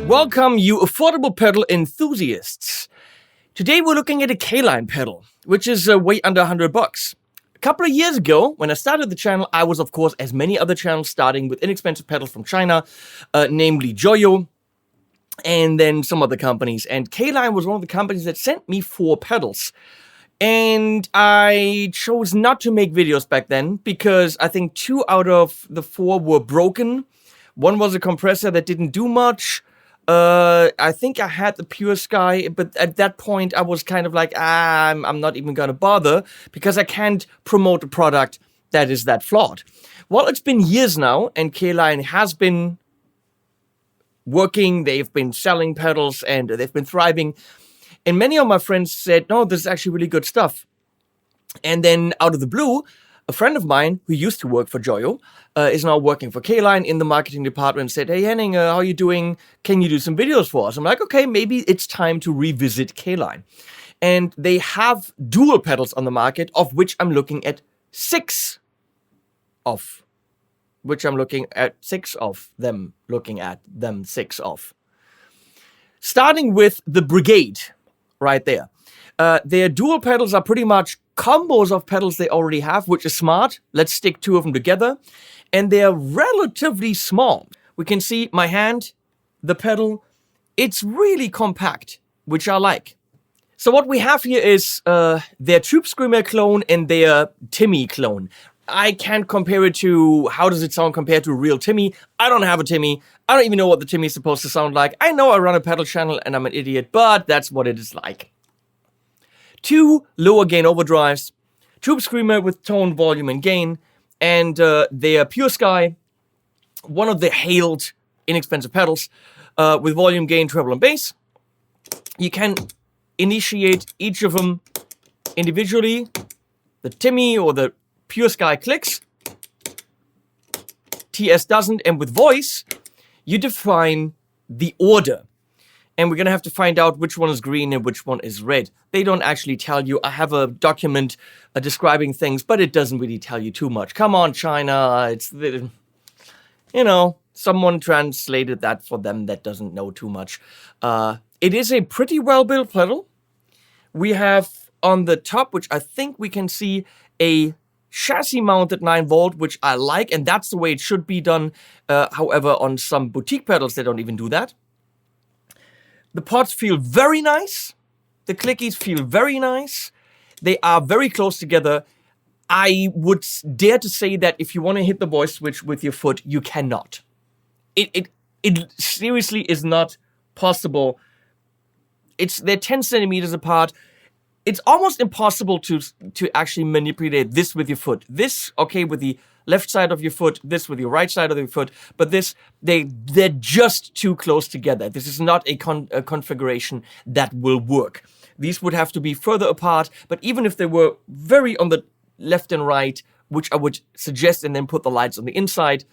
Welcome, you affordable pedal enthusiasts. Today we're looking at a Caline pedal, which is way under $100. A couple of years ago, when I started the channel, I was, of course, as many other channels, starting with inexpensive pedals from China, namely Joyo, and then some other companies. And Caline was one of the companies that sent me 4 pedals. And I chose not to make videos back then, because I think 2 out of the 4 were broken. One was a compressor that didn't do much. I think I had the Pure Sky, but at that point I was kind of like, I'm not even gonna bother, because I can't promote a product that is that flawed. Well, it's been years now, and Caline has been working, they've been selling pedals, and they've been thriving. And many of my friends said, no, this is actually really good stuff. And then out of the blue, a friend of mine who used to work for Joyo is now working for Caline in the marketing department, said, hey Henning, how are you doing? Can you do some videos for us? I'm like, okay, maybe it's time to revisit Caline. And they have dual pedals on the market, of which I'm looking at 6 of. Starting with the Brigade, right there. Their dual pedals are pretty much combos of pedals they already have, which is smart. Let's stick 2 of them together. And they're relatively small. We can see my hand, the pedal. It's really compact, which I like. So what we have here is their Tube Screamer clone and their Timmy clone. I can't compare it to, how does it sound compared to a real Timmy? I don't have a Timmy. I don't even know what the Timmy is supposed to sound like. I know I run a pedal channel and I'm an idiot, but that's what it is like. 2 lower gain overdrives, Tube Screamer with tone, volume, and gain, and their Pure Sky, one of the hailed inexpensive pedals with volume, gain, treble, and bass. You can initiate each of them individually. The Timmy or the Pure Sky clicks. TS doesn't. And with voice, you define the order. And we're going to have to find out which one is green and which one is red. They don't actually tell you. I have a document describing things, but it doesn't really tell you too much. Come on, China. It's, you know, someone translated that for them that doesn't know too much. It is a pretty well-built pedal. We have on the top, which I think we can see, a chassis-mounted 9-volt, which I like, and that's the way it should be done. However, on some boutique pedals, they don't even do that. The pods feel very nice. The clickies feel very nice. They are very close together. I would dare to say that if you want to hit the voice switch with your foot, you cannot. It seriously is not possible. They're 10 centimeters apart. It's almost impossible to actually manipulate this with your foot. This, okay, with the left side of your foot, this with your right side of your foot, but this, they're just too close together. This is not a configuration that will work. These would have to be further apart, but even if they were very on the left and right, which I would suggest, and then put the lights on the inside,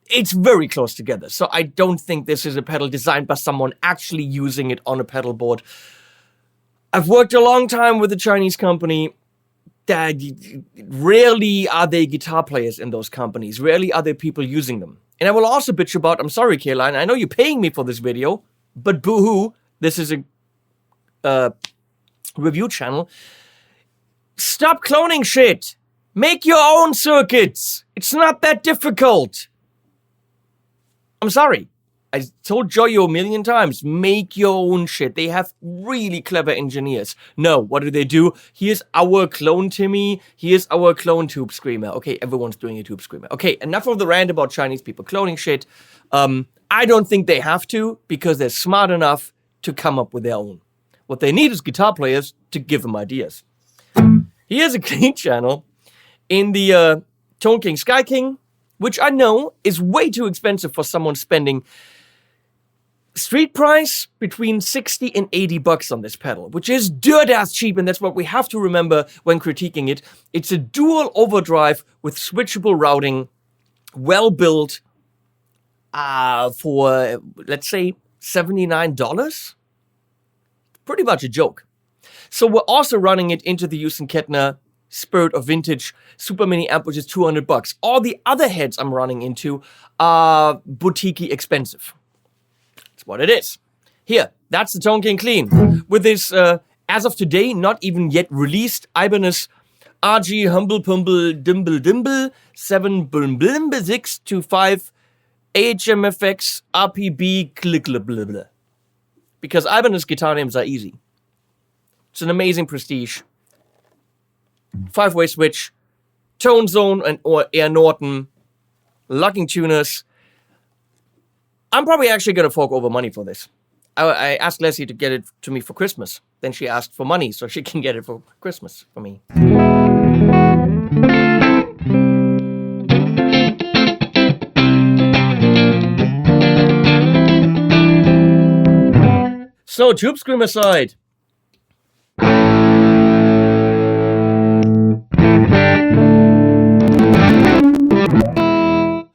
it's very close together. So I don't think this is a pedal designed by someone actually using it on a pedal board. I've worked a long time with a Chinese company. Rarely are they guitar players in those companies. Rarely are there people using them. And I will also bitch about, I'm sorry, Caline, I know you're paying me for this video, but boo-hoo, this is a review channel. Stop cloning shit. Make your own circuits. It's not that difficult. I'm sorry. I told Joyo a million times, make your own shit. They have really clever engineers. No, what do? Here's our clone Timmy. Here's our clone Tube Screamer. Okay, everyone's doing a Tube Screamer. Okay, enough of the rant about Chinese people cloning shit. I don't think they have to, because they're smart enough to come up with their own. What they need is guitar players to give them ideas. Here's a clean channel in the Tone King Sky King, which I know is way too expensive for someone spending street price between 60 and 80 bucks on this pedal, which is dirt-ass cheap, and that's what we have to remember when critiquing it. It's a dual overdrive with switchable routing, well-built, for, let's say, $79. Pretty much a joke. So we're also running it into the Houston Kettner Spirit of Vintage Super Mini Amp, which is 200 bucks. All the other heads I'm running into are boutique-y expensive. That's what it is. Here, that's the Tone King Clean. With this, as of today, not even yet released, Ibanez RG Humble Pumble Dimble Dimble 7 Blimble 625 HMFX RPB Click blah blah blah. Because Ibanez guitar names are easy. It's an amazing prestige. 5-way switch, tone zone and or Air Norton, locking tuners. I'm probably actually going to fork over money for this. I asked Leslie to get it to me for Christmas. Then she asked for money so she can get it for Christmas for me. So, Tube Screamer side.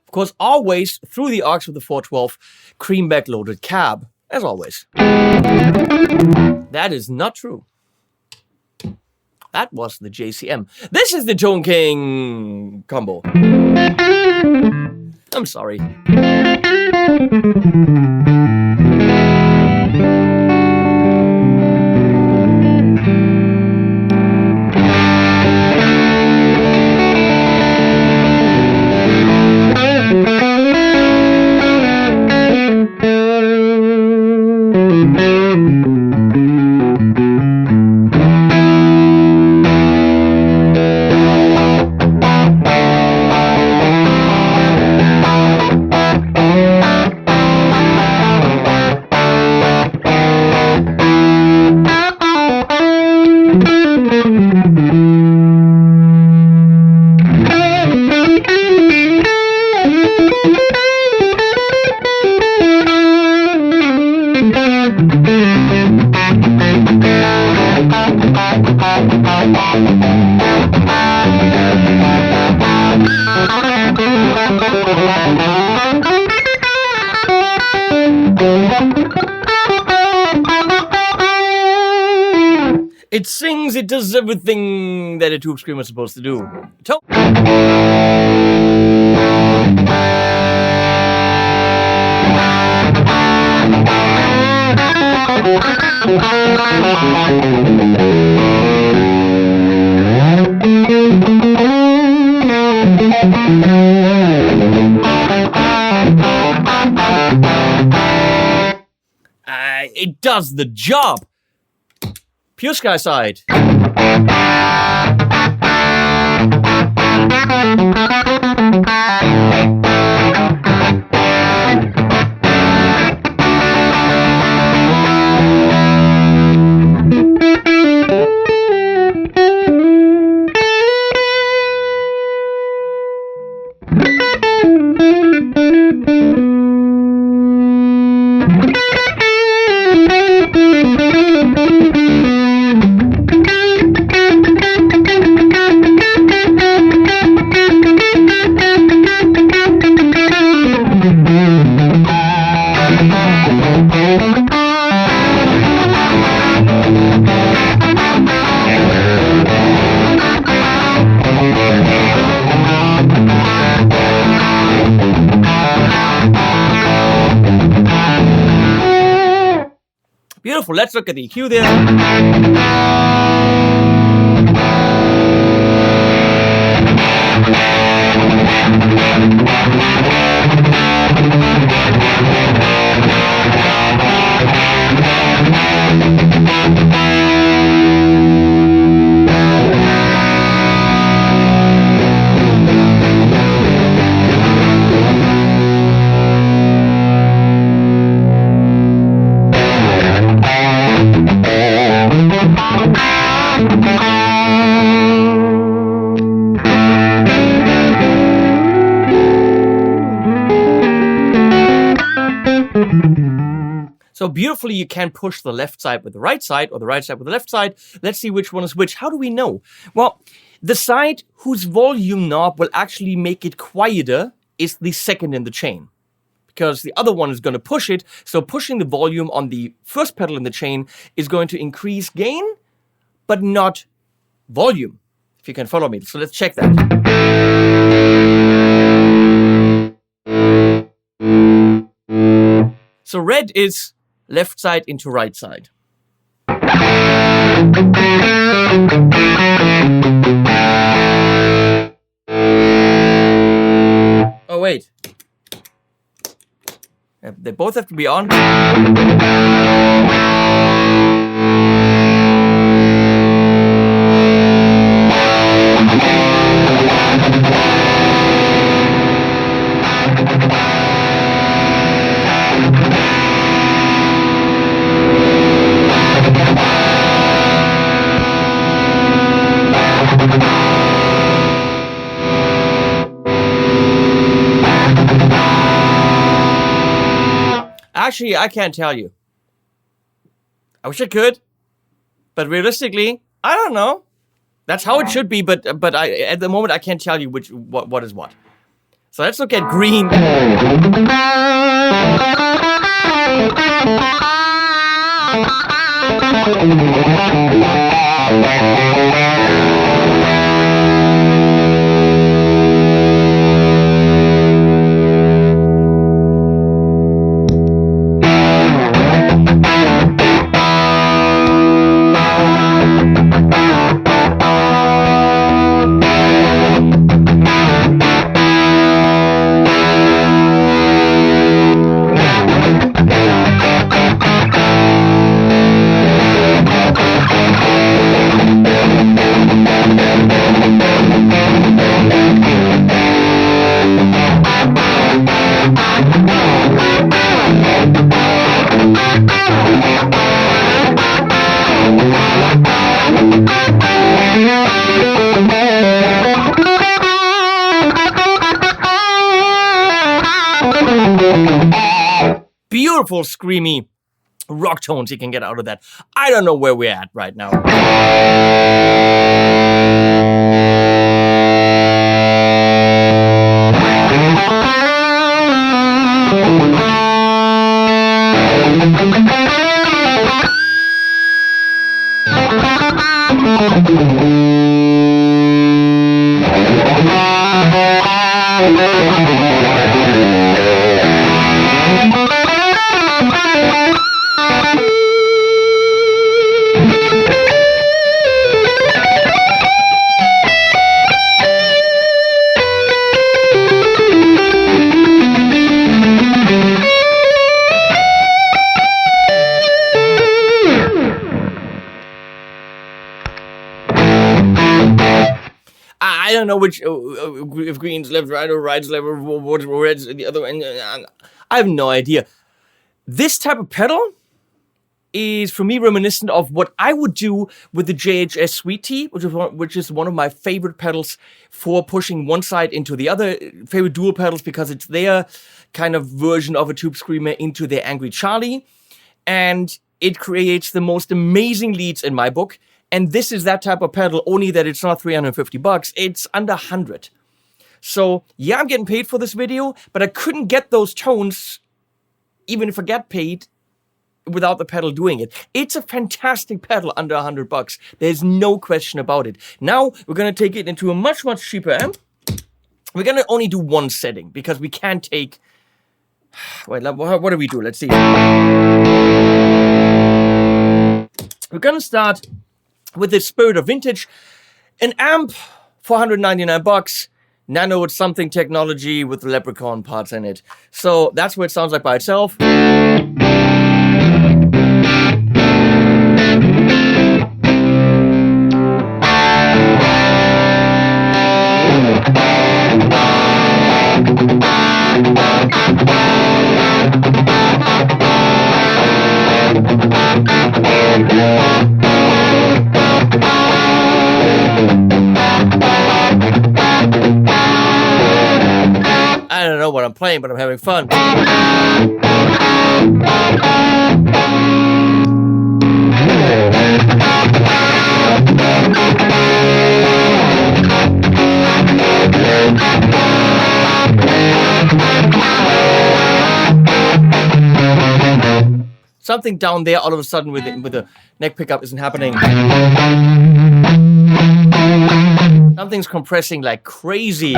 Of course, always through the aux with the 412 cream back-loaded cab, as always. That is not true. That was the JCM. This is the Tone King combo. I'm sorry. It sings, it does everything that a tube screamer is supposed to do. It does the job. Pure Sky side. Beautiful. Let's look at the EQ there. So beautifully, you can push the left side with the right side or the right side with the left side. Let's see which one is which. How do we know? Well, the side whose volume knob will actually make it quieter is the second in the chain, because the other one is going to push it. So pushing the volume on the first pedal in the chain is going to increase gain, but not volume, if you can follow me. So let's check that. So red is left side into right side. Oh, wait. They both have to be on. Actually, I can't tell you. I wish I could, but realistically, I don't know. That's how it should be, but at the moment I can't tell you what is what. So let's look at green. Beautiful, screamy rock tones you can get out of that. I don't know where we're at right now. I don't know which, if green's left, right, or right's left, or what red's the other end. I have no idea. This type of pedal is, for me, reminiscent of what I would do with the JHS Sweet Tea, which is one of my favorite pedals for pushing one side into the other. Favorite dual pedals because it's their kind of version of a Tube Screamer into their Angry Charlie. And it creates the most amazing leads in my book. And this is that type of pedal, only that it's not $350, it's under 100. So, yeah, I'm getting paid for this video, but I couldn't get those tones, even if I get paid, without the pedal doing it. It's a fantastic pedal under $100. There's no question about it. Now, we're going to take it into a much, much cheaper amp. We're going to only do one setting, because we can't take... Wait, what do we do? Let's see. We're going to start with the Spirit of Vintage, an amp for $199, nano something technology with leprechaun parts in it. So that's what it sounds like by itself. I don't know what I'm playing, but I'm having fun. Something down there all of a sudden with the neck pickup isn't happening. Something's compressing like crazy.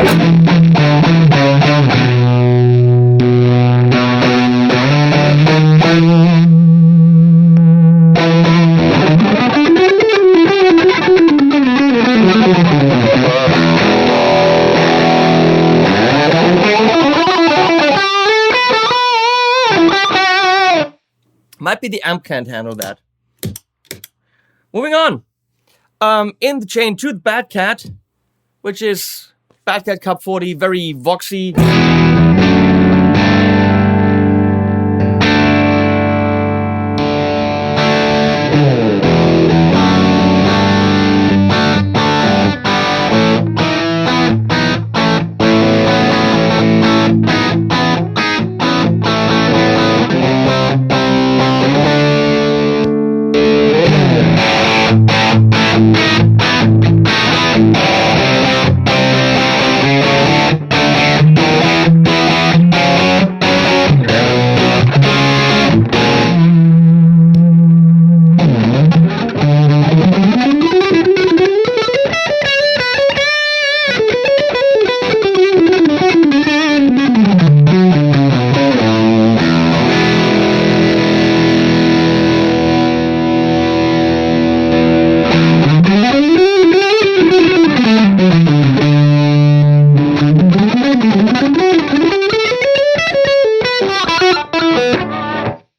Might be the amp can't handle that. Moving on. In the chain to the Badcat, which is Badcat Cub40, very voxy.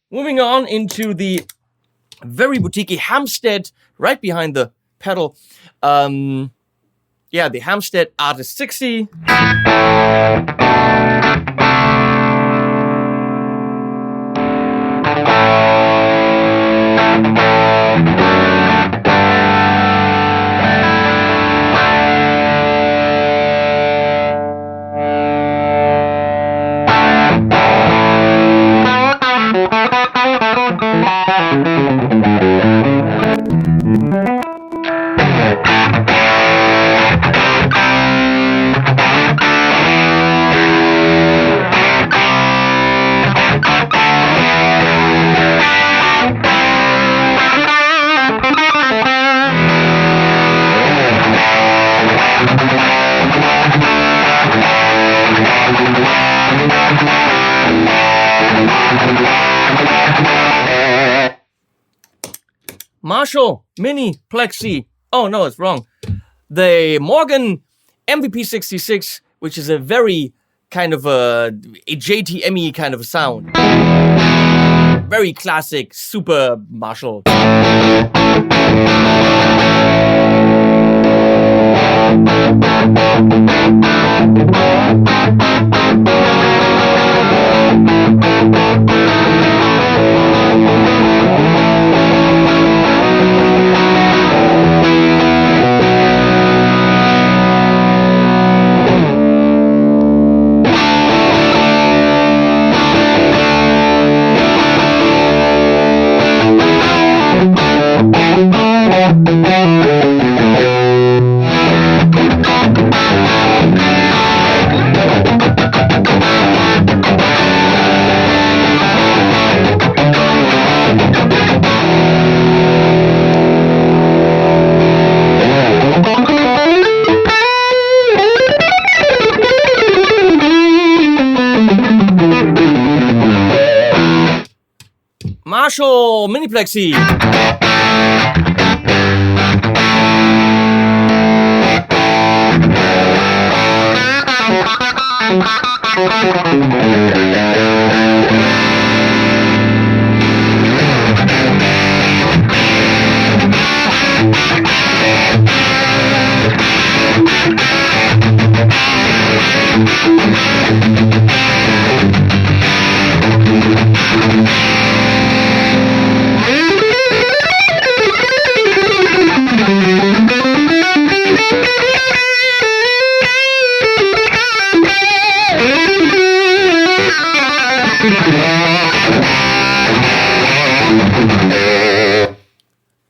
Moving on into the very boutiquey Hamstead, right behind the pedal. Yeah, the Hamstead Artist 60. Marshall Mini Plexi. Oh no, it's wrong. The Morgan MVP66, which is a very kind of a JTM-y kind of a sound. Very classic, super Marshall. Marshall Mini Plexi.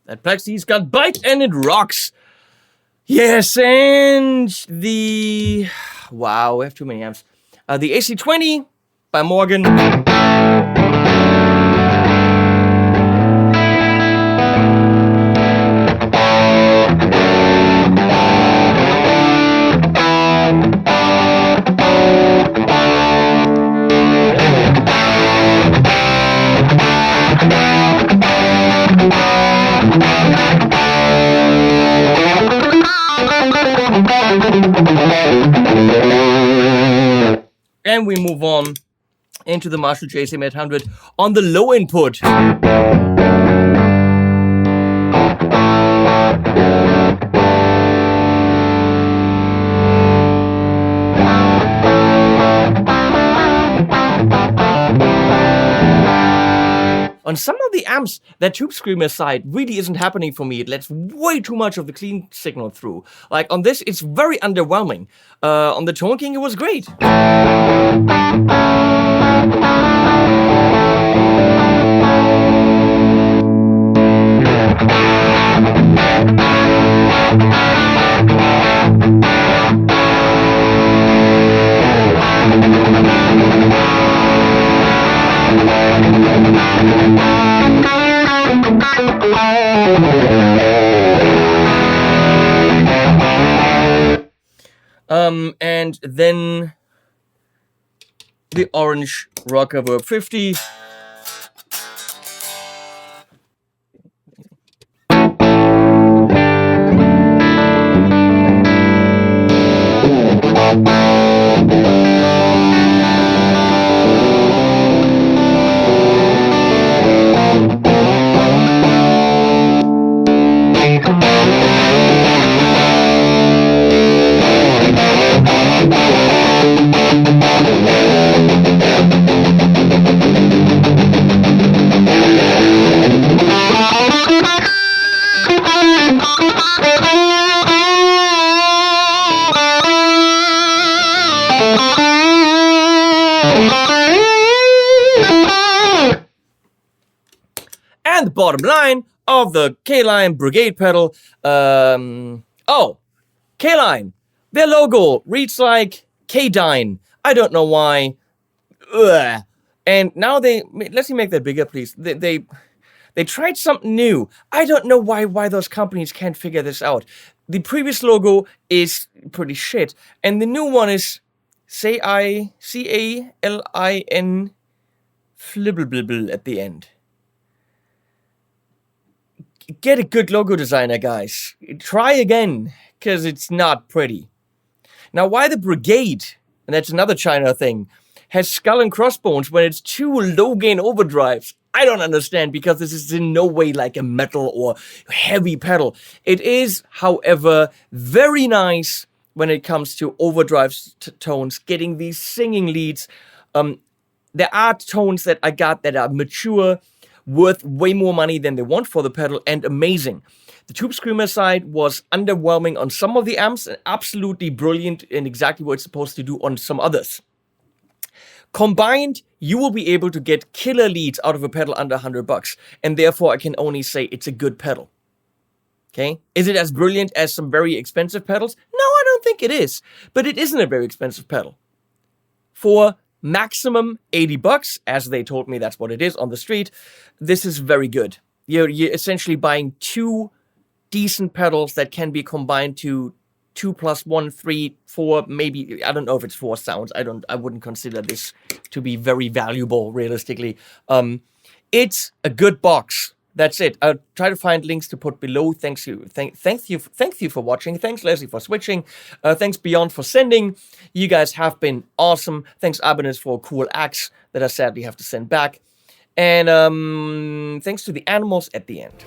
That Plexi's got bite and it rocks. Yes, and the... Wow, we have too many amps. The AC20 by Morgan. And we move on into the Marshall JCM800 on the low input. On some of the amps, that tube screamer side really isn't happening for me. It lets way too much of the clean signal through. Like on this, it's very underwhelming. On the Tone King, it was great. And then the Orange Rockerverb 50. And the bottom line of the Caline Brigade pedal. Oh, Caline. Their logo reads like K-Dine. I don't know why. Ugh. And now let me make that bigger, please. They tried something new. I don't know why those companies can't figure this out. The previous logo is pretty shit, and the new one is Caline flibblebibble at the end. get a good logo designer, guys. Try again, because it's not pretty. Now, why the Brigade, and that's another China thing, has skull and crossbones when it's two low-gain overdrives, I don't understand, because this is in no way like a metal or heavy pedal. It is, however, very nice when it comes to overdrive tones, getting these singing leads. There are tones that I got that are mature, worth way more money than they want for the pedal, and amazing. The Tube Screamer side was underwhelming on some of the amps, and absolutely brilliant in exactly what it's supposed to do on some others. Combined, you will be able to get killer leads out of a pedal under $100, and therefore I can only say it's a good pedal. Okay? Is it as brilliant as some very expensive pedals? No, I don't think it is, but it isn't a very expensive pedal. For maximum $80, as they told me that's what it is on the street, this is very good. You're essentially buying two decent pedals that can be combined to 2 + 1, 3, 4, maybe, I don't know if it's 4 sounds. I wouldn't consider this to be very valuable, realistically. It's a good box. That's it. I'll try to find links to put below. Thank you for watching. Thanks, Leslie, for switching. Thanks, Beyond, for sending. You guys have been awesome. Thanks, Abanis, for a cool axe that I sadly have to send back. And thanks to the animals at the end.